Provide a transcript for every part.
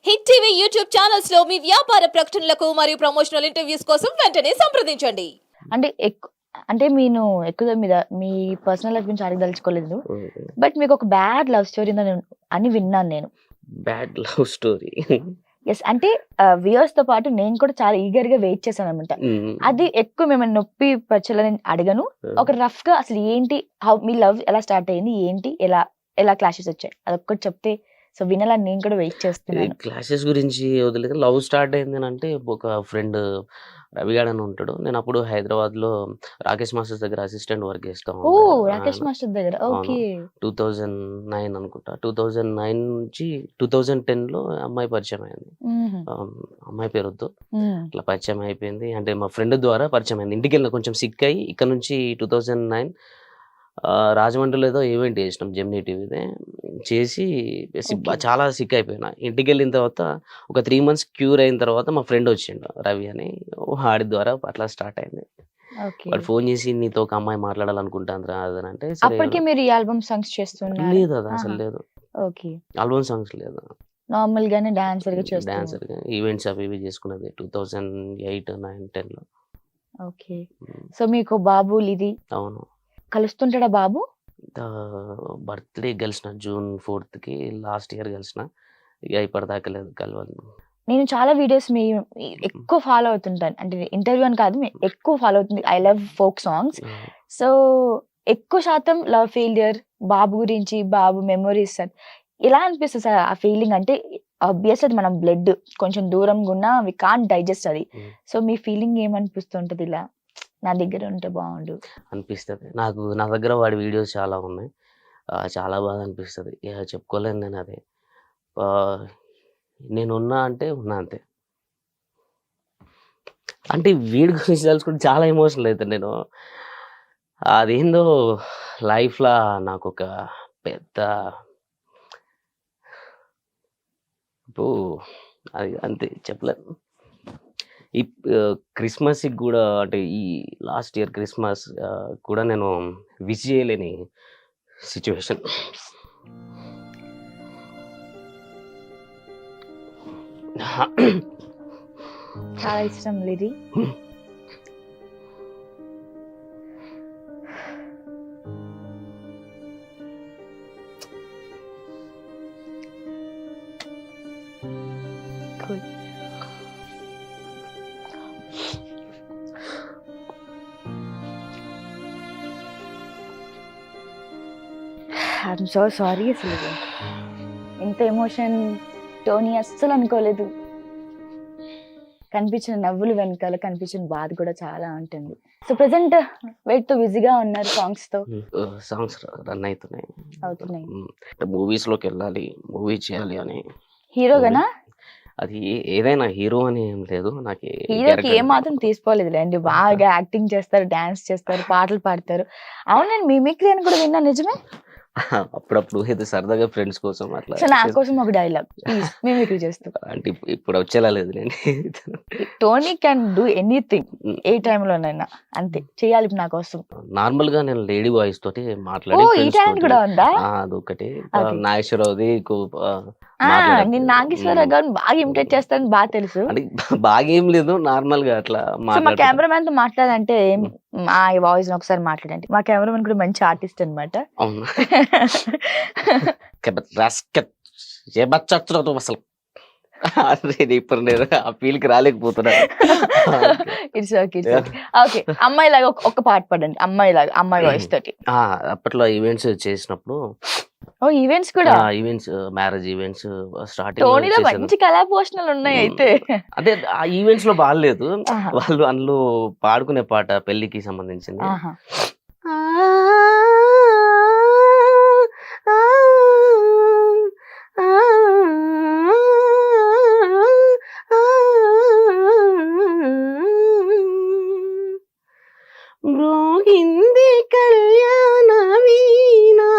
Hit TV YouTube channels లో మీ వ్యాపార ప్రకటనలకు మరియు ప్రమోషనల్ ఇంటర్వ్యూస్ కోసం వెంటనే సంప్రదించండి. అంటే అంటే నేను ఎక్కువ మీద మీ పర్సనల్ లైఫ్ గురించి అడగదలుచుకోలేదు. బట్ మీకు ఒక బ్యాడ్ లవ్ స్టోరీ అని విన్నాను నేను. Bad love story. ఎస్, అంటే వ్యూయర్స్ తో పాటు నేను కూడా చాలా ఈగర్ గా వెయిట్ చేశాను అనమాట. అది ఎక్కువ మిమ్మల్ని నొప్పి పరచాలని అడగను. ఒక రఫ్ గా అసలు ఏంటి, మీ లవ్ ఎలా స్టార్ట్ అయింది, ఏంటి, ఎలా ఎలా క్లాషెస్ వచ్చాయి, అదొక్కటి చెప్తే సో వినాలని నేను కూడా వెయిట్ చేస్తున్నాను. క్లాసెస్ గురించి వదిలేదు. లవ్ స్టార్ట్ అయింది అంటే ఒక ఫ్రెండ్ రవిగాడ్ అని ఉంటాడు. నేను అప్పుడు హైదరాబాద్ లో రాకేష్ మాస్టర్ దగ్గర అసిస్టెంట్ వర్క్ చేస్తాను. ఓ రాకేష్ మాస్టర్ దగ్గర. ఓకే. 2009 అనుకుంటా. 2009 నుంచి 2010 లో అమ్మాయి పరిచయం అయింది. అమ్మాయి పేరుతో అట్లా పరిచయం అయిపోయింది. అంటే మా ఫ్రెండ్ ద్వారా పరిచయం అయింది. ఇంటికి వెళ్ళిన కొంచెం సిక్ అయ్యి ఇక్కడ నుంచి 2009 రాజమండ్రిలో ఏదో ఈవెంట్ చేసినాం జెమినీ టీవీదే చేసి చాలా సిక్ అయిపోయినా. ఇంటికి వెళ్ళిన తర్వాత ఒక 3 months క్యూర్ అయిన తర్వాత మా ఫ్రెండ్ వచ్చిండు రవి అని, వాడి ద్వారా అట్లా స్టార్ట్ అయింది. వాడు ఫోన్ చేసి నీతో ఒక అమ్మాయి మాట్లాడాలనుకుంటాను అని అంటే అప్పటికి మీరు ఈ ఆల్బమ్ సాంగ్స్ చేస్తున్నారు? లేదు, అది అసలు లేదు. ఓకే, ఆల్బమ్ సాంగ్స్ లేదు, నార్మల్ గానే డాన్సర్ గా చేస్తున్నారు. డాన్సర్ గా ఈవెంట్స్ అవి ఇవి చేసుకున్నది 2008, 9, 10 లో. ఓకే. సో మీకు బాబు లిది అవును. కలుస్తుంటాడా బాబు? బర్త్డే కలిసిన June 4th కి, లాస్ట్ ఇయర్ కలిసిన. ఇక ఇప్పటిదాకా లేదు కలవాలి. నేను చాలా వీడియోస్ మీ ఎక్కువ ఫాలో అవుతుంటాను. అంటే ఇంటర్వ్యూ అని కాదు, ఎక్కువ ఫాలో అవుతుంది. I love folk songs. So ఎక్కువ శాతం లవ్ ఫెయిలియర్, బాబు గురించి, బాబు మెమరీస్ ఎలా అనిపిస్తుంది సార్ ఆ ఫీలింగ్? అంటే ఆబ్వియస్ అది మనం బ్లడ్ కొంచెం దూరంగా ఉన్నా వి కాంట్ డైజెస్ట్ అది. సో మీ ఫీలింగ్ ఏమనిపిస్తుంటది? ఇలా నా దగ్గర ఉంటే బాగుండు అనిపిస్తుంది నాకు. నా దగ్గర వాడి వీడియోస్ చాలా ఉన్నాయి. చాలా బాగా అనిపిస్తుంది. ఇక చెప్పుకోలేను నేను. అది నేను ఉన్నా అంటే ఉన్నా అంతే. అంటే వీడి గురించి తెలుసుకుంటే చాలా ఎమోషనల్ అవుతాను నేను. అదేందో లైఫ్లో నాకు ఒక పెద్ద అది అంతే చెప్పలేను. ఈ క్రిస్మస్కి కూడా, అంటే ఈ లాస్ట్ ఇయర్ క్రిస్మస్ కూడా నేను విష్ చేయలేని సిచ్యువేషన్. చాలా ఇష్టం లిది. I'm so sorry. అసలు ఇంత ఎమోషన్ టోనీ అస్సలు అనుకోలేదు. కనిపించిన నవ్వులు వెనకాల కనిపించిన బాధ కూడా చాలా ఉంటుంది. సో ప్రెసెంట్ వెయిట్ తో బిజీగా ఉన్నారు సాంగ్స్ తో? సాంగ్స్ రన్ అవుతున్నాయి. మూవీస్ లోకి వెళ్ళాలి, మూవీ చేయాలి అని. హీరోగానా? అది ఏదైనా హీరో అని ఏం లేదు నాకు. హీరోకి ఏ మాత్రం తీసుకోలేదు అండి. బాగా యాక్టింగ్ చేస్తారు, డాన్స్ చేస్తారు, పాటలు పాడతారు. అవును, నేను మిమిక్రీ అని కూడా విన్నా, నిజమే? అప్పుడప్పుడు ఏదో సరదాగా ఫ్రెండ్స్ కోసం అట్లా. సో నా కోసం ఒక డైలాగ్ మిమిక్రీ చేస్తూ. అంటే ఇప్పుడు వచ్చేలా లేదు. నేను టోనీ క్యాన్ డూ ఎనీథింగ్, ఏ టైంలోనైనా. అంతే చేయాలి నా కోసం. నార్మల్ గా నేను లేడీ వాయిస్ తోటి మాట్లాడి. ఈ టాలెంట్ కూడా ఉందా? అదొకటి. నాగేశ్వరరావుది నేను నాగేశ్వరరావు గారిని బాగా ఇమిటేట్ చేస్తాను, బాగా తెలుసు. అంటే బాగా ఏం లేదు, నార్మల్ గా అట్లా. మా కెమెరామెన్ తో మాట్లాడంటే మా వాయిస్ ఒకసారి మాట్లాడండి. మా కెమెరామెన్ కూడా మంచి ఆర్టిస్ట్ అనమాట. అవును. అసలు ఇప్పుడు నేను ఆ ఫీల్కి రాలేకపోతున్నా. It's okay. ఓకే, అమ్మాయి లాగా ఒక పాట పాడండి, అమ్మాయి లాగా, అమ్మాయి వాయిస్ తోటి. అప్పట్లో ఈవెంట్స్ చేసినప్పుడు. ఓ ఈవెంట్స్ కూడా? Events, marriage events starting. టోనీలో మంచి కళా పోషణలు ఉన్నాయి అయితే. అదే ఆ ఈవెంట్స్ లో బాగాలేదు, వాళ్ళు అందులో పాడుకునే పాట పెళ్లికి సంబంధించింది. మృగింది కళ్యాణ వీణా,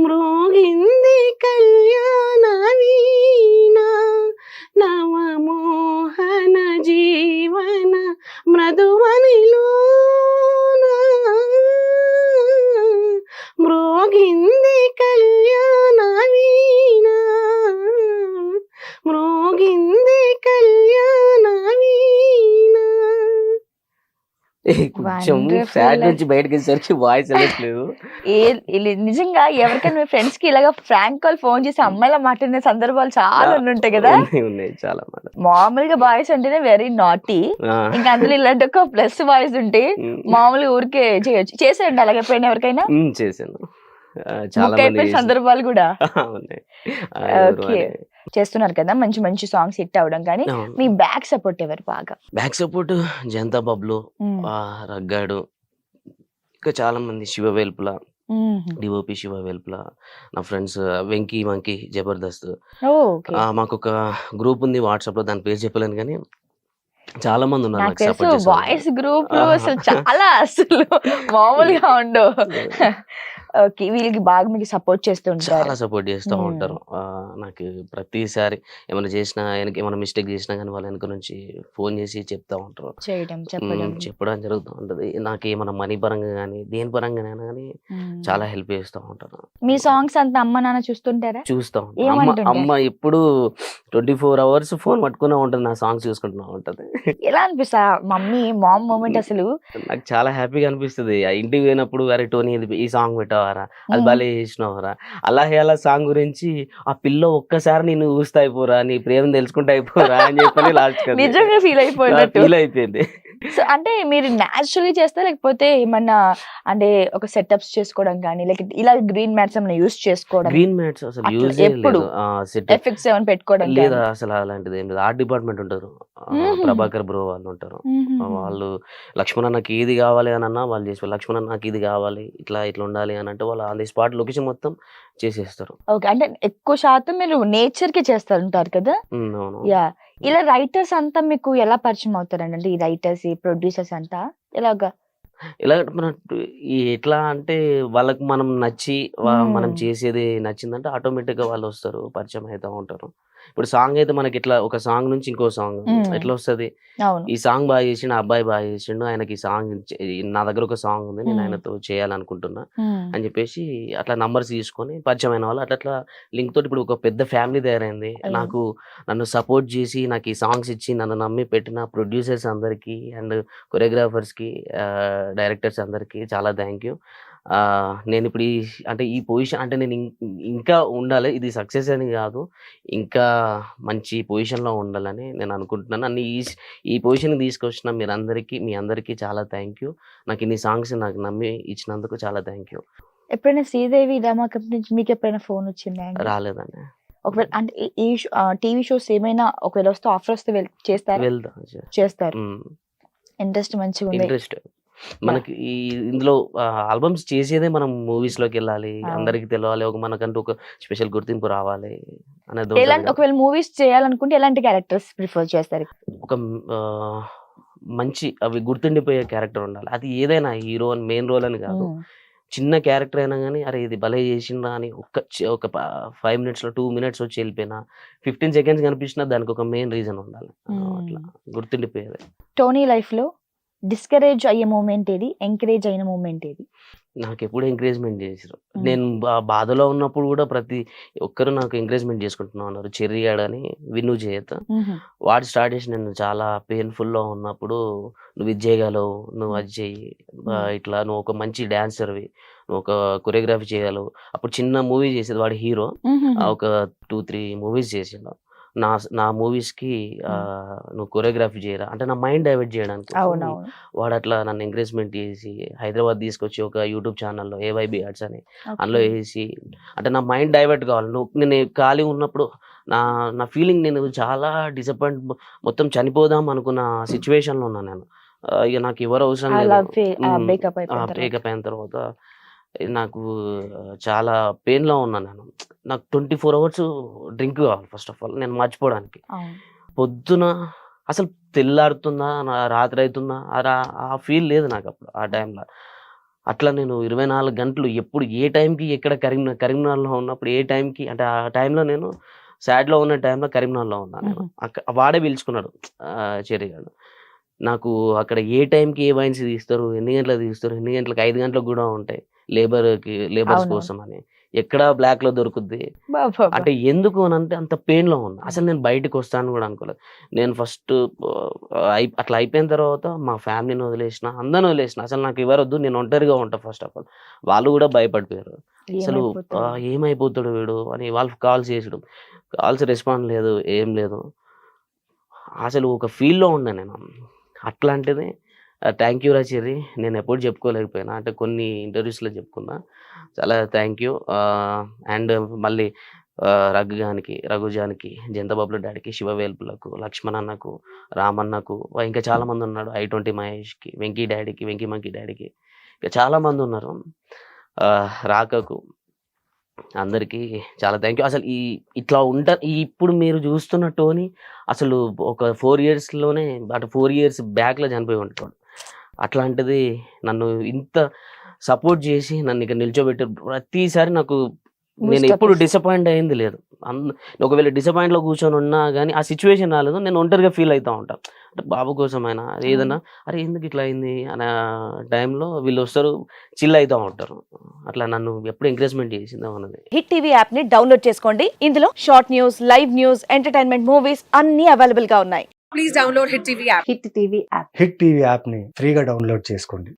మృగింది కళ్యాణ వీణా, నవమోహన జీవన మృదువనిలో కొంచెం Wonderful. ఫ్యాట్ నుంచి బయటకు వచ్చేసరికి వాయిస్ వెళ్ళట్లేదు. నిజంగా ఎవరికైనా మీ ఫ్రెండ్స్ కి ఇలాగా ఫ్రాంక్ కాల్ ఫోన్ చేసి అమ్మాయిలా మాట్లాడిన సందర్భాలు చాలా ఉంటాయి కదా. ఉన్నాయి చాలా మాట. మామూలుగా బాయ్స్ అంటేనే వెరీ నాటీ, ఇంకా అందులో ఇలాంటి ఒక ప్లస్ బాయ్స్ ఉంటే మామూలుగా ఊరికే చేయొచ్చు. చేసేయండి అలాగే ఎప్పుడైనా ఎవరికైనా చేశాను. చాలా బుక్ అయిపోయిన మంది సందర్భాలు కూడా ఉన్నాయి. ఓకే చేస్తున్నారు కదా, మంచి మంచి సాంగ్స్ హిట్ అవడం. కానీ మీ బ్యాక్ సపోర్ట్ ఎవరు బాగా? బ్యాక్ సపోర్ట్ జనతా బబ్లు, రగ్గాడు, ఇంకా చాలా మంది, శివ వేల్పుల, డిఓపి శివ వేల్పుల, నా ఫ్రెండ్స్ వెంకీ మంకీ జబర్దస్త్. మాకు ఒక గ్రూప్ ఉంది వాట్సాప్ లో, దాని పేరు చెప్పలేను కానీ చాలా మంది ఉన్నారు నాకు నాకు తెలుసు సపోర్ట్ బాయ్స్ గ్రూప్ అసలు చాలా అసలు మామూలుగా ఉండవు. ఓకే వీళ్ళకి బాగా మీకు సపోర్ట్ చేస్తూ ఉంటారు. చాలా సపోర్ట్ చేస్తూ ఉంటారు. నాకు ప్రతిసారి ఏమైనా చేసినా, ఏమైనా మిస్టేక్ చేసినా కానీ వాళ్ళ వెనక నుంచి ఫోన్ చేసి చెప్తా ఉంటారు, చేయడం చెప్పడం చెప్పడం జరుగుతూ ఉంటది. నాకు ఏమైనా మనీ పరంగా కానీ దేని పరంగానైనా కానీ చాలా హెల్ప్ చేస్తూ ఉంటారు. మీ సాంగ్స్ అంతా అమ్మ నాన్న చూస్తుంటారా? చూస్తా ఉంటాను. ఏమంటుంటారు? అమ్మ ఎప్పుడు 24 hours ఫోన్ పట్టుకునే ఉంటది, నా సాంగ్స్ చూసుకుంటున్నా ఉంటది. ఎలా అనిపిస్తా మమ్మీ మామ్ మూమెంట్ అసలు? నాకు చాలా హ్యాపీగా అనిపిస్తుంది. ఆ ఇంటికి పోయినప్పుడు అరే టోనీ ఈ సాంగ్ పెట్టావారా, అది భలే చేసినవారా, అలా సాంగ్ గురించి ఆ పిల్ల ఒక్కసారి నేను చూస్తా అయిపోరా, నీ ప్రేమ తెలుసుకుంటా అయిపోరా అని చెప్పని లాస్ట్ నిజంగా ఫీల్ అయిపోయినట్టు. ఫీల్ అయిపోయింది. సో అంటే మీరు న్యాచురల్లీ చేస్తారా లేకపోతే ఏమన్నా అంటే ఒక సెటప్స్ చేసుకోవడం కానీ లేక ఇలా గ్రీన్ మ్యాట్స్ ఏమైనా యూస్ చేసుకోవడం? గ్రీన్ మ్యాట్స్ అసలు అట్లా యూజ్ ఎప్పుడు? సెట్ ఎఫెక్ట్స్ ఏమైనా పెట్టుకోవడం లేదా అసలు అలాంటిది ఏం లేదు. ఆర్ట్ డిపార్ట్మెంట్ ఉంటారు, ప్రభాకర్ బ్రో వాళ్ళు ఉంటారు. వాళ్ళు లక్ష్మణ్ నాకు ఇది కావాలి అని అన్నా వాళ్ళు చేసి, లక్ష్మణ్ నాకు ఇది కావాలి ఇట్లా ఉండాలి అని అంటే వాళ్ళు ఆన్ ది స్పాట్ లొకేషన్ మొత్తం చేసేస్తారు. ఓకే అంటే ఎక్కువ శాతం మీరు నేచర్ కి చేస్తుంటారు కదా. అవును. యా ఇలా రైటర్స్ అంతా మీకు ఎలా పరిచయం అవుతారండి? అంటే ఈ రైటర్స్ ఈ ప్రొడ్యూసర్స్ అంతా ఎలాగా? మన ఎట్లా అంటే వాళ్ళకి మనం నచ్చి మనం చేసేది నచ్చిందంటే ఆటోమేటిక్ గా వాళ్ళు వస్తారు, పరిచయం అవుతా ఉంటారు. ఇప్పుడు సాంగ్ అయితే మనకి ఇట్లా ఒక సాంగ్ నుంచి ఇంకో సాంగ్ ఎట్లా వస్తుంది, అవును ఈ సాంగ్ బాగా చేసిండు, ఆ అబ్బాయి బాగా చేసిండు, ఆయనకి ఈ సాంగ్ నా దగ్గర ఒక సాంగ్ ఉంది, నేను ఆయనతో చేయాలనుకుంటున్నా అని చెప్పేసి అట్లా నంబర్స్ తీసుకొని పరిచయమైన వాళ్ళు అట్లా లింక్ తోటి ఇప్పుడు ఒక పెద్ద ఫ్యామిలీ తయారైంది. నాకు నన్ను సపోర్ట్ చేసి నాకు ఈ సాంగ్స్ ఇచ్చి నన్ను నమ్మి పెట్టిన ప్రొడ్యూసర్స్ అందరికీ అండ్ కొరియోగ్రాఫర్స్కి, డైరెక్టర్స్ అందరికీ చాలా థ్యాంక్ యూ. నేను ఇప్పుడు ఈ పొజిషన్ అంటే నేను ఇంకా ఉండాలి, ఇది సక్సెస్ అని కాదు, ఇంకా మంచి పొజిషన్లో ఉండాలని నేను అనుకుంటున్నాను. నన్ను ఈ పొజిషన్కి తీసుకొచ్చిన మీ అందరికీ చాలా థ్యాంక్ యూ. నాకు ఇన్ని సాంగ్స్ నాకు నమ్మి ఇచ్చినందుకు చాలా థ్యాంక్ యూ. ఎప్పుడైనా శ్రీదేవి డ్రామా కంపెనీ నుంచి మీకు ఎప్పుడైనా ఫోన్ వచ్చిందా? రాలేదండి. ఒకవేళ అంటే ఈ టీవీ షోస్ ఏమైనా ఒకవేళ వస్తే ఆఫర్ వస్తే చేస్తారు? చేస్తారు. ఇంట్రెస్ట్ మంచిగా ఉంది. ఇంట్రెస్ట్ మనకి ఇందులో ఆల్బమ్స్ చేసేదే మనం మూవీస్ లోకి వెళ్ళాలి, అందరికి తెలవాలి, మనకంటూ ఒక స్పెషల్ గుర్తింపు రావాలి అనేది. ఒకవేళ మూవీస్ చేయాలనుకుంటే ఎలాంటి క్యారెక్టర్స్ ప్రిఫర్ చేస్తారు? ఒక మంచి అవి గుర్తుండిపోయే క్యారెక్టర్ ఉండాలి. అది ఏదైనా హీరో అని మెయిన్ రోల్ అని కాదు, చిన్న క్యారెక్టర్ అయినా కానీ అరే ఇది భలే చేసిందా అని ఒక 5 minutes 2 minutes వచ్చి వెళ్ళిపోయినా 15 seconds కనిపించినా దానికి ఒక మెయిన్ రీజన్ ఉండాలి, అట్లా గుర్తుండిపోయేది. టోనీ లైఫ్ లో డిస్కరేజ్ అయ్యే మూమెంట్ ఏది, ఎంకరేజ్ అయిన మూమెంట్ ఏది? నాకు ఎప్పుడు ఎంకరేజ్మెంట్ చేసారు. నేను బాధలో ఉన్నప్పుడు కూడా ప్రతి ఒక్కరు నాకు ఎంకరేజ్మెంట్ చేసుకుంటున్నా ఉన్నారు. చెర్రీ అని విను చేత వాడు స్టార్ట్ చేసి, నేను చాలా పెయిన్ఫుల్లో ఉన్నప్పుడు నువ్వు ఇది చేయగలవు, నువ్వు అది చెయ్యి, ఇట్లా నువ్వు ఒక మంచి డాన్సర్వి, నువ్వు ఒక కొరియోగ్రఫీ చేయగలవు. అప్పుడు చిన్న మూవీ చేసేది వాడు హీరో, ఒక 2-3 movies చేసిండు. నా మూవీస్కి నువ్వు కొరియోగ్రఫీ చేయరా అంటే నా మైండ్ డైవర్ట్ చేయడానికి వాడు అట్లా నన్ను ఎంకరేజ్మెంట్ చేసి హైదరాబాద్ తీసుకొచ్చి ఒక యూట్యూబ్ ఛానల్లో AYB Arts అని అందులో వేసి, అంటే నా మైండ్ డైవర్ట్ కావాలి. నేను ఖాళీ ఉన్నప్పుడు నా ఫీలింగ్, నేను చాలా డిసప్పాయింట్, మొత్తం చనిపోదాం అనుకున్న సిచ్యువేషన్లో ఉన్నాను నేను. ఇక నాకు ఎవరు అవసరం లేదు. బ్రేకప్ అయిన తర్వాత నాకు చాలా పెయిన్లో ఉన్నాను నేను. నాకు 24 hours డ్రింక్ కావాలి ఫస్ట్ ఆఫ్ ఆల్, నేను మర్చిపోవడానికి. పొద్దున అసలు తెల్లారుతుందా రాత్రి అవుతుందా ఆ ఫీల్ లేదు నాకు అప్పుడు ఆ టైంలో. అట్లా నేను 24 గంటలు ఎప్పుడు ఏ టైంకి ఎక్కడ కరీంనగర్లో ఉన్నప్పుడు ఏ టైంకి, అంటే ఆ టైంలో నేను సాడ్లో ఉన్న టైంలో కరీంనగర్లో ఉన్నాను నేను. వాడే పిలుచుకున్నాడు చెర్రీ గారు. నాకు అక్కడ ఏ టైంకి ఏ వైన్స్ తీస్తారు, ఎన్ని గంటలకు తీస్తారు, ఎన్ని గంటలకు 5 గంటలకు కూడా ఉంటాయి లేబర్స్ కోసం అని. ఎక్కడ బ్లాక్ లో దొరుకుద్ది. అంటే ఎందుకు అని అంటే అంత పెయిన్ లో ఉన్నా. అసలు నేను బయటకు వస్తాను కూడా అనుకోలేదు. నేను ఫస్ట్ అట్లా అయిపోయిన తర్వాత మా ఫ్యామిలీని వదిలేసిన, అందరిని వదిలేసిన. అసలు నాకు ఎవరొద్దు, నేను ఒంటరిగా ఉంటా. ఫస్ట్ ఆఫ్ ఆల్ వాళ్ళు కూడా భయపడిపోయారు. అసలు ఏమైపోతాడు వీడు అని. వాళ్ళు కాల్స్ చేసడం, కాల్స్ రెస్పాండ్ లేదు, ఏం లేదు. అసలు ఒక ఫీల్‌లో ఉన్నా నేను. అట్లాంటిది థ్యాంక్ యూ రా చెర్రీ. నేను ఎప్పుడు చెప్పుకోలేకపోయినా. అంటే కొన్ని ఇంటర్వ్యూస్‌లో చెప్పుకున్నా. చాలా థ్యాంక్ యూ. అండ్ మళ్ళీ రఘుజానికి, జంతబాబుల డాడీకి, శివవేల్పులకు, లక్ష్మణ్ అన్నకు, రామన్నకు, ఇంకా చాలా మంది ఉన్నాడు. I20 మహేష్‌కి, వెంకీ డాడీకి, వెంకీ మంకీ డాడీకి, ఇంకా చాలా మంది ఉన్నారు. రాకకు, అందరికీ చాలా థ్యాంక్ యూ. అసలు ఇట్లా ఇప్పుడు మీరు చూస్తున్న టోనీ అసలు ఒక 4 ఇయర్స్‌లోనే, అంటే 4 ఇయర్స్ బ్యాక్‌లో చనిపోయి ఉంటాడు. అట్లాంటిది నన్ను ఇంత సపోర్ట్ చేసి నన్ను ఇక్కడ నిల్చోబెట్టారు. ప్రతిసారి నాకు నేను ఎప్పుడు డిసప్పాయింట్ అయింది లేదు. ఒకవేళ డిసప్పాయింట్‌లో కూర్చొని ఉన్నా గానీ ఆ సిచ్యువేషన్ రాలేదు. నేను ఒంటరిగా ఫీల్ అవుతా ఉంటా. అంటే బాబు కోసమైనా ఏదన్నా అరే ఎందుకు ఇట్లా అయింది అనే టైంలో వీళ్ళు వస్తారు, చిల్ అవుతా ఉంటారు. అట్లా నన్ను ఎప్పుడు ఎంకరేజ్మెంట్ చేసింది ఉన్నది. హిట్ టీవీ యాప్ ని డౌన్లోడ్ చేసుకోండి. ఇందులో short news, live news, entertainment movies అన్ని అవైలబుల్ గా ఉన్నాయి. Please download Hit TV app. Hit TV app. Hit TV యాప్ని ఫ్రీగా డౌన్లోడ్ చేసుకోండి.